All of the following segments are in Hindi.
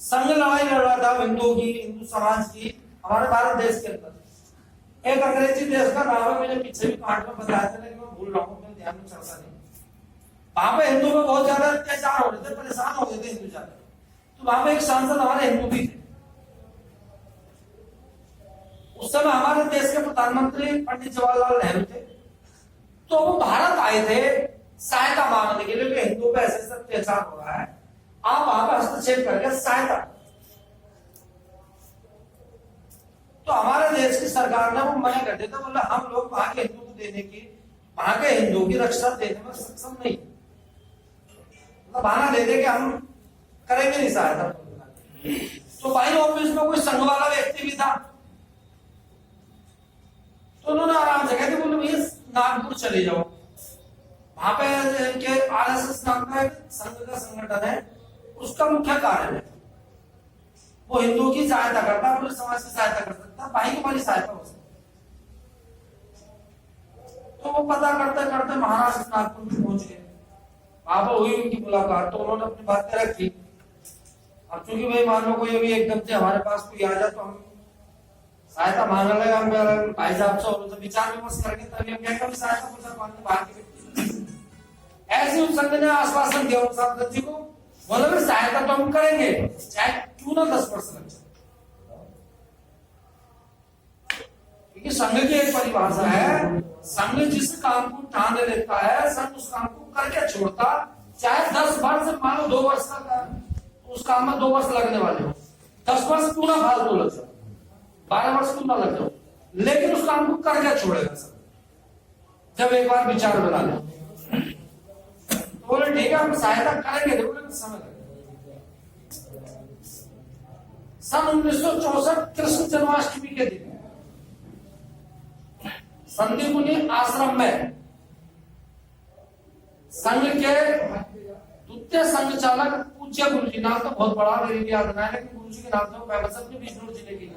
संघ लड़ाई लड़ रहा था हिंदुओं की, हिंदू समाज की, हमारे भारत देश के अंदर। एक अंग्रेजी देश का नाम है, मुझे पीछे भी पार्ट में बताया था लेकिन मैं भूल रहा हूँ, मेरे ध्यान में चलता नहीं। वहां पे हिंदू में बहुत ज्यादा अत्याचार हो रहे थे, परेशान हो गए थे हिंदू ज्यादा। तो वहां पे एक सांसद हमारे हिंदू भी थे। उस समय हमारे देश के प्रधानमंत्री पंडित जवाहरलाल नेहरू थे। तो वो भारत आए थे सहायता मांगने के लिए कि हिंदुओं पे ऐसे अत्याचार हो रहा है, आप वहां पर हस्तक्षेप करके सहायता। तो हमारे देश की सरकार ने वो मना कर दिया था, बोला हम लोग वहां के हिंदू को देने की, वहां के हिंदुओं की रक्षा देने में सक्षम नहीं, मतलब बहाना दे दे कि हम करेंगे नहीं सहायता। तो भाई ऑफिस में कोई संघ वाला व्यक्ति भी था, तो उन्होंने आराम से कहते बोले भैया नागपुर चले जाओ, वहां पे के आरएसएस नाम का एक संघ का संगठन है, उसका मुख्य कार्य है, वो हिंदुओं की सहायता करता है, पूरे समाज की सहायता कर सकता है, भाई तुम्हारी सहायता हो सकती। तो वो पता करते करते महाराष्ट्र नागपुर में पहुंच गए, वहां पर हुई उनकी मुलाकात। तो उन्होंने अपनी बातें रखी। अब चूंकि भाई मान लो कोई अभी एकदम से हमारे पास कोई आ जाए तो हम सहायता मांगने लगे, हम भाई साहब से और विचार विमर्श करके तभी हम क्या सहायता पूछा बाहर के व्यक्ति। ऐसे उस संघ ने आश्वासन दिया उन सांसद जी को, बोले भी सहायता तो हम करेंगे चाहे क्यों ना 10% लग जाए। क्योंकि संघ की एक परिभाषा है, संघ जिस काम को ठान लेता है संघ उस काम को करके छोड़ता, चाहे 10 वर्ष मान लो 2 वर्ष का, उस काम में 2 वर्ष लगने वाले हो, 10 वर्ष क्यों ना फालतू लग जाओ, 12 वर्ष क्यों ना लग जाओ, लेकिन उस काम को करके छोड़ेगा सब, जब एक बार विचार बना ले। तो बोले ठीक है हम सहायता करेंगे, बोले समय लगेगा। सन 1964 कृष्ण जन्माष्टमी के दिन संदीपुनी आश्रम में संघ के द्वितीय संघ चालक पूज्य गुरु जी, नाम तो बहुत बड़ा मेरे भी याद नहीं है, लेकिन गुरु जी के नाम से फेमस अपने विष्णु जिले की,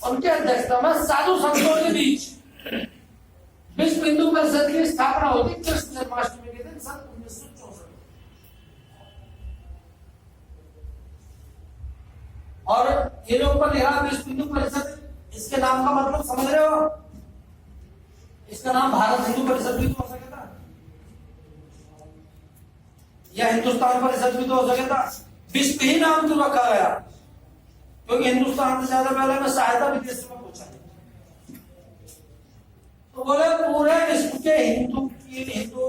उनके अध्यक्षता में साधु संतों के बीच विश्व हिंदू परिषद की स्थापना होती कृष्ण जन्माष्टमी के दिन सन 1964। और ये लोग पर लिखा विश्व हिंदू परिषद, इसके नाम का मतलब समझ रहे हो, इसका नाम भारत हिंदू परिषद भी तो हो सके था, या हिंदुस्तान परिषद भी तो हो सके था। विश्व ही नाम क्यों रखा गया, क्योंकि हिंदुस्तान से ज्यादा पहले में सहायता विदेश में पहुंचा। तो बोले पूरे विश्व के हिंदुओं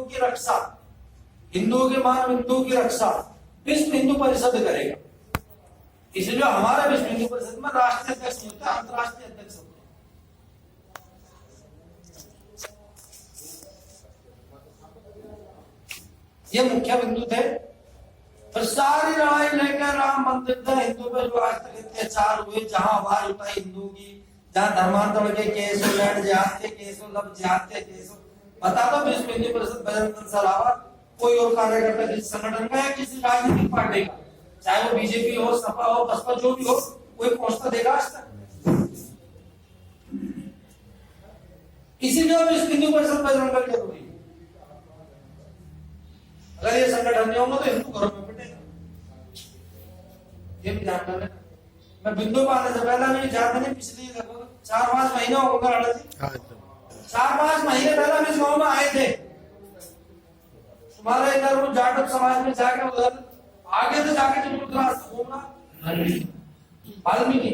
की रक्षा, हिंदुओं के मान हिंदुओं की रक्षा विश्व हिंदू परिषद करेगा। इसलिए हमारे विश्व हिंदू परिषद में राष्ट्रीय अध्यक्ष नहीं होता, अंतरराष्ट्रीय अध्यक्ष होते हैं। ये मुख्य बिंदु थे। फिर सारी लड़ाई लेकर राम मंदिर थे, हिंदू पे जो आज तक अत्याचार हुए, जहां आवाज उठाई हिंदू की, जहां धर्मांतरण के केस हो, लैंड जिहाद के केस हो, लब जिहाद के केस हो, बता दो विश्व हिंदू परिषद बजरंग दल से अलावा कोई और कार्यकर्ता किसी संगठन का या किसी राजनीतिक पार्टी का, चाहे वो बीजेपी हो, सपा हो, बसपा जो भी हो, कोई पहुंचता देगा आज तक। इसीलिए विश्व हिंदू परिषद बजरंग दल के हुई। अगर ये संगठन नहीं होगा तो हिंदू घरों में पिटेगा, ये भी ध्यान रखना। मैं बिंदु पाने से पहले मैं जानता नहीं, पिछले लगभग 4-5 महीने हो गए, 4-5 महीने पहले हम इस गांव में आए थे। तुम्हारे इधर वो जाटव समाज में जाके उधर आगे से जाके जो रास्ता घूमना वाल्मीकि,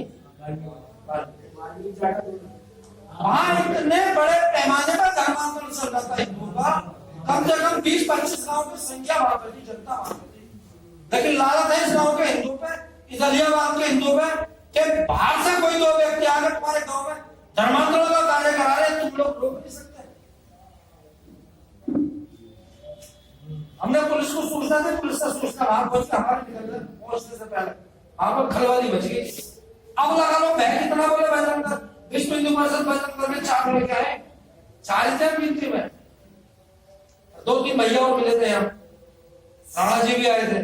वहां इतने बड़े पैमाने पर धर्मांतरण चल रहा था हिंदुओं का, कम से कम 20-25 गांव की संख्या वहां पर थी, जनता वहां पर थी। लेकिन लालच है इस गांव के हिंदुओं पे, इस अलियाबाद के हिंदुओं पे, कि बाहर से कोई 2 व्यक्ति आकर तुम्हारे गांव में धर्मांतरण का कार्य करा रहे, तुम लोग रोक नहीं सकते। हमने पुलिस को सूचना दी, पुलिस का सूचना वहां पहुंच के हमारे पहुंचने से पहले वहां पर खलवाली बच गई। अब लगा लो मैं कितना बोले बजरंग दल, विश्व हिंदू परिषद बजरंग दल में 4 लेके आए, 4 थे गिनती में, 2-3 भैया और मिले थे, यहाँ राणा जी भी आए थे।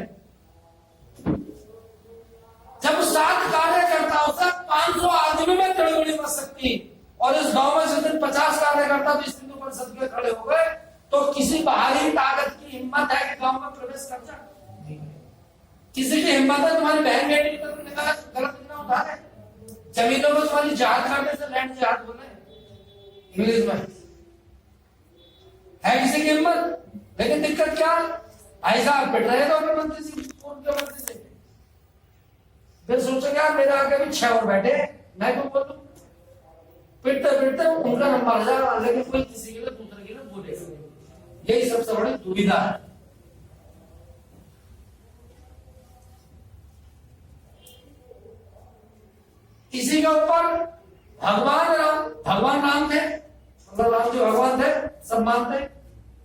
जब 7 कार्यकर्ताओं से 500 आदमी में गड़बड़ी बच सकती, और इस गांव में से 50 कार्यकर्ता विश्व हिंदू परिषद के खड़े हो गए, तो किसी बाहरी ताकत की हिम्मत है कि गांव में प्रवेश कर जाए? किसी की हिम्मत है तुम्हारी बहन बेटी को गलत ना उठा रहे, जमीनों में तुम्हारी जात करने से लैंड जात बोले इंग्लिश में, है किसी की हिम्मत? लेकिन दिक्कत क्या, भाई साहब पिट रहे थे मंत्री से, उनके मंत्री से, फिर सोचो क्या मेरे आगे भी 6 और बैठे, मैं क्यों बोलूं? पिटते पिटते उनका नंबर आ जाएगा, लेकिन कोई किसी के लिए दूसरे के लिए बोलेगा। यही सबसे बड़ी दुविधा है। इसी के ऊपर भगवान राम थे, मतलब राम जी भगवान थे, सब मानते,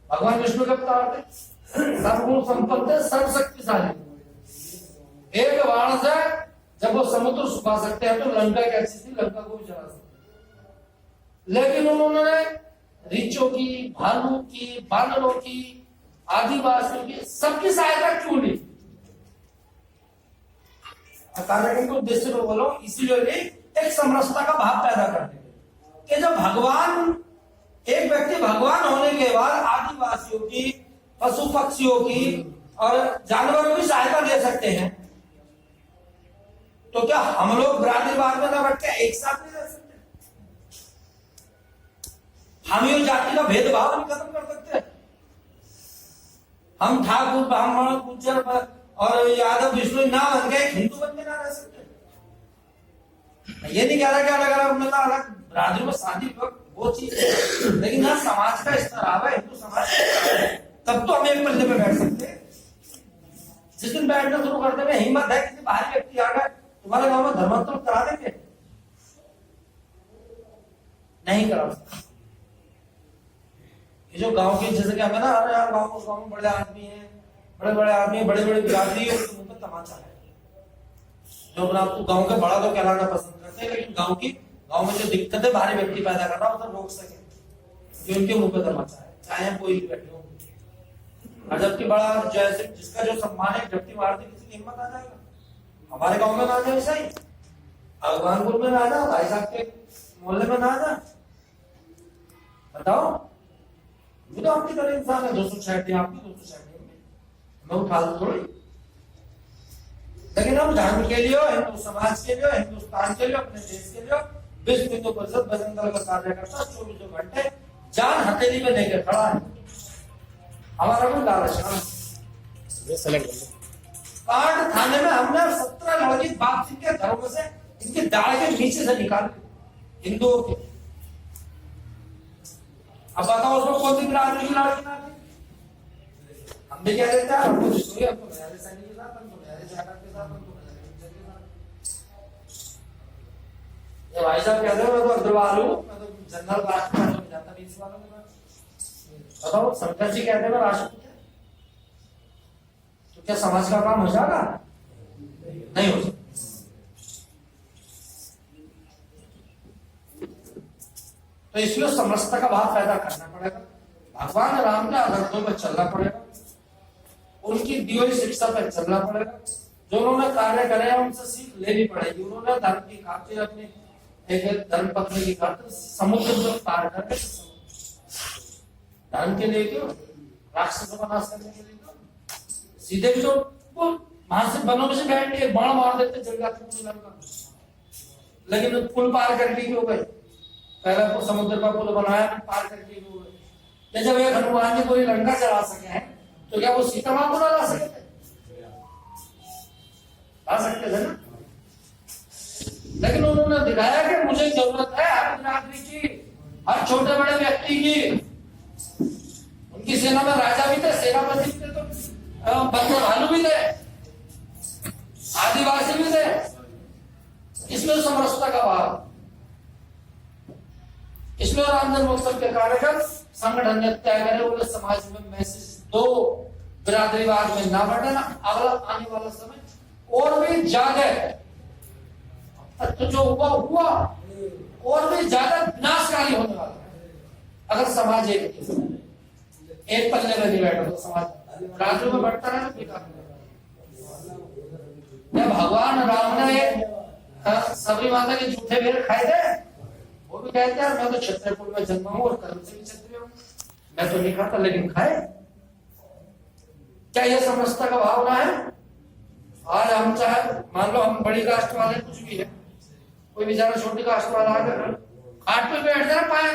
भगवान विष्णु के अवतार थे, सर्वगुण संपन्न थे, सर्वशक्तिशाली। एक बाण से जब वो समुद्र सुखा सकते हैं तो लंका कैसी थी, लंका को भी जला सकते। लेकिन उन्होंने रीछों की, भालू की, बानरों की, आदिवासियों की, सबकी सहायता क्यों ली? कारण को उद्देश्य को बोलो, इसीलिए एक समरसता का भाव पैदा करने कि जब भगवान, एक व्यक्ति भगवान होने के बाद आदिवासियों की, पशु पक्षियों की और जानवरों की सहायता ले सकते हैं, तो क्या हम लोग बिरादरीवाद में ना बैठ के एक साथ नहीं रह सकते? हम ये जाति का भेदभाव नहीं खत्म कर सकते? हम ठाकुर, ब्राह्मण, गुज्जर और यादव, विष्णु ना बन गए, हिंदू बन के ना रह सकते? ये नहीं कह रहा कि अलग अलग अलग बिरादरी में शादी वो चीज है, लेकिन हाँ समाज का स्तर आ है, हिंदू समाज का, तब तो हम एक पल्ले पे बैठ सकते हैं। जिस दिन बैठना शुरू करते हैं, हिम्मत है किसी बाहरी व्यक्ति आ गए तुम्हारे गांव में धर्मांतरण करा देंगे? नहीं करा सकते। ये जो गांव के, जैसे कि हमें ना यार गांव में बड़े आदमी हैं, बड़े आदमी, बड़े बिरादरी है, उनके मुंह पे तमाचा है। जो अपना आपको गांव के बड़ा तो कहलाना पसंद करते हैं, लेकिन गांव में जो दिक्कतें बाहरी व्यक्ति पैदा कर रहा है, उसे रोक सके, जो उनके मुंह पे तमाचा है, चाहे हम कोई भी बैठे हो। जबकि बड़ा जैसे जिसका जो सम्मान है, जबकि मारती किसी की हिम्मत आ जाएगा। हमारे गांव में ना आ जाए, सही भगवानपुर में ना आ जाओ, भाई साहब के मोहल्ले में ना आ जाए, बताओ। ये तो आपकी तरह इंसान है, 260 आपकी, 260 मैं उठा दू थोड़ी। लेकिन हम धर्म के लिए, हिंदू समाज के लिए, हिंदुस्तान के लिए, अपने देश के लिए विश्व हिंदू परिषद बजरंग दल का कार्य करता 24 घंटे जान हथेली में लेकर खड़ा है। हमारा कोई लालच कांड थाने में हमने 17 लड़की बाप के घरों से, इनके दाढ़ के नीचे से निकाल हिंदुओं के। अब बताओ उसको कौन सी बिरादरी की लड़की ना थी? हम भी कह देते हैं, हमको जिसको हमको मेरे सैनिक के साथ, हमको मेरे जाकर के साथ, हमको मेरे के साथ। ये भाई साहब कहते हैं मैं तो अग्रवाल हूँ, मैं तो जनरल राष्ट्र में जाता नहीं इस वालों के पास। बताओ शंकर जी कहते हैं मैं राष्ट्रपति, तो क्या समाज का काम हो जाएगा? नहीं हो सकता। तो इसलिए समरसता का भाव पैदा करना पड़ेगा, भगवान राम के आदर्शों पर चलना पड़ेगा, उनकी दी हुई शिक्षा पर चलना पड़ेगा। जो उन्होंने कार्य करे हैं उनसे सीख लेनी पड़ेगी। उन्होंने धर्म की खातिर, अपने एक धर्म पत्नी की खातिर समुद्र को पार करके, धर्म के लिए क्यों, राक्षसों का नाश करने के लिए क्यों, सीधे भी तो वो वहां से बनों में से बैठ के बाण मार देते, जल जाते पूरी लंका। लेकिन पुल पार करके क्यों गए? पहला तो समुद्र का पुल बनाया, पार करके क्यों गए? जब एक हनुमान जी पूरी लंका चला सके हैं, तो क्या वो सीता मां को ना ला सके थे? ला सकते थे ना। लेकिन उन्होंने दिखाया कि मुझे जरूरत है हर बिरादरी की, हर छोटे बड़े व्यक्ति की। उनकी सेना में राजा भी थे, सेनापति भी थे, तो बंदर भालू भी थे, आदिवासी भी थे। इसमें समरसता का भाव, इसमें राम जन्मोत्सव के कार्यक्रम संगठन ने तय करे, बोले समाज में मैसेज दो, बिरादरीवाद में ना बढ़ना। अगला आने वाला समय और भी ज्यादा, तो जो हुआ और भी ज्यादा विनाशकारी होने वाला है अगर समाज एक पल्ले में नहीं बैठा तो। समाज राज्यों में बढ़ता है तो बेकार। भगवान राम ने सबरी माता के झूठे बेर खाए थे, वो भी कहते हैं मैं तो क्षत्रिय कुल में जन्मा हूं और कर्म से भी क्षत्रिय हूं, मैं तो नहीं खाता लेकिन खाए। क्या यह समरसता का भावना है? आज हम चाहे मान लो हम बड़ी कास्ट वाले कुछ भी है, कोई बेचारा छोटी कास्ट वाला आ गया खाट पे बैठ जाना पाया,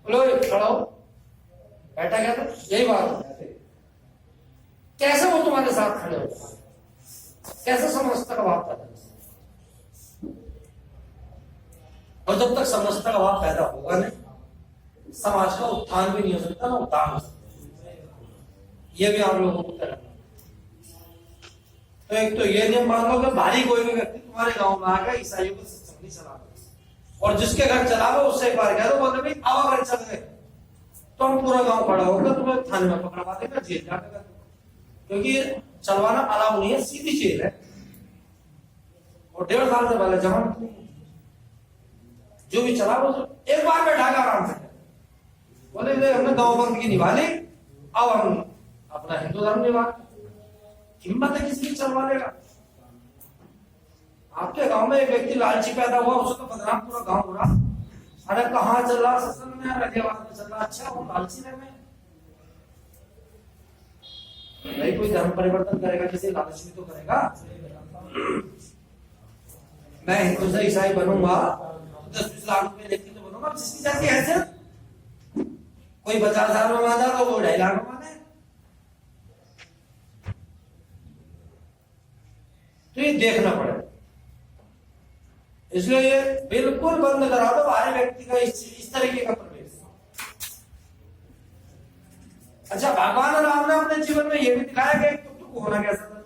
बोलो खड़ा हो, बैठा गया तो यही बात है। कैसे वो तुम्हारे साथ खड़े हो, कैसे समझता का भाव पैदा, और जब तक समझता का भाव पैदा होगा नहीं, समाज का उत्थान भी नहीं हो सकता ना उद्धार हो सकता। ये भी आप लोगों को करना। तो एक तो ये नियम मान लो कि भारी कोई भी व्यक्ति तुम्हारे गांव में आकर ईसाइयों को सत्संग नहीं चला, और जिसके घर चला गया उससे एक बार कह दो बोले भाई अब अगर चल गए तो हम पूरा गांव खड़ा होकर तुम्हें थाने में पकड़वा देगा, जेल जाकर, क्योंकि चलवाना अलाउ नहीं है, सीधी जेल है, और 1.5 साल से पहले जमानत नहीं है। जो भी चला वो एक बार बैठा के आराम से बोले हमने गांव बंद की निभा ली, अब हम अपना हिंदू धर्म निभा, हिम्मत है किसी की चलवा लेगा। आपके गांव में एक व्यक्ति लालची पैदा हुआ, उसको तो बदनाम पूरा गांव हो रहा, अरे कहाँ चल रहा सत्संग में, रखेवाद में चल रहा, अच्छा वो लालची रहे में नहीं, कोई धर्म परिवर्तन करेगा किसी लालच में तो करेगा। मैं हिंदू से ईसाई बनूंगा 10-20 लाख रुपए लेके तो बनूंगा, जिसकी जाती हैसियत, कोई 50,000 में मांगा तो वो 2.5 लाख में मांगे, तो ये देखना पड़ेगा। इसलिए ये बिल्कुल बंद करा दो हर व्यक्ति का इस तरीके का प्रवेश। अच्छा, भगवान राम ने अपने जीवन में ये भी दिखाया कि एक टुकटुक होना कैसा था।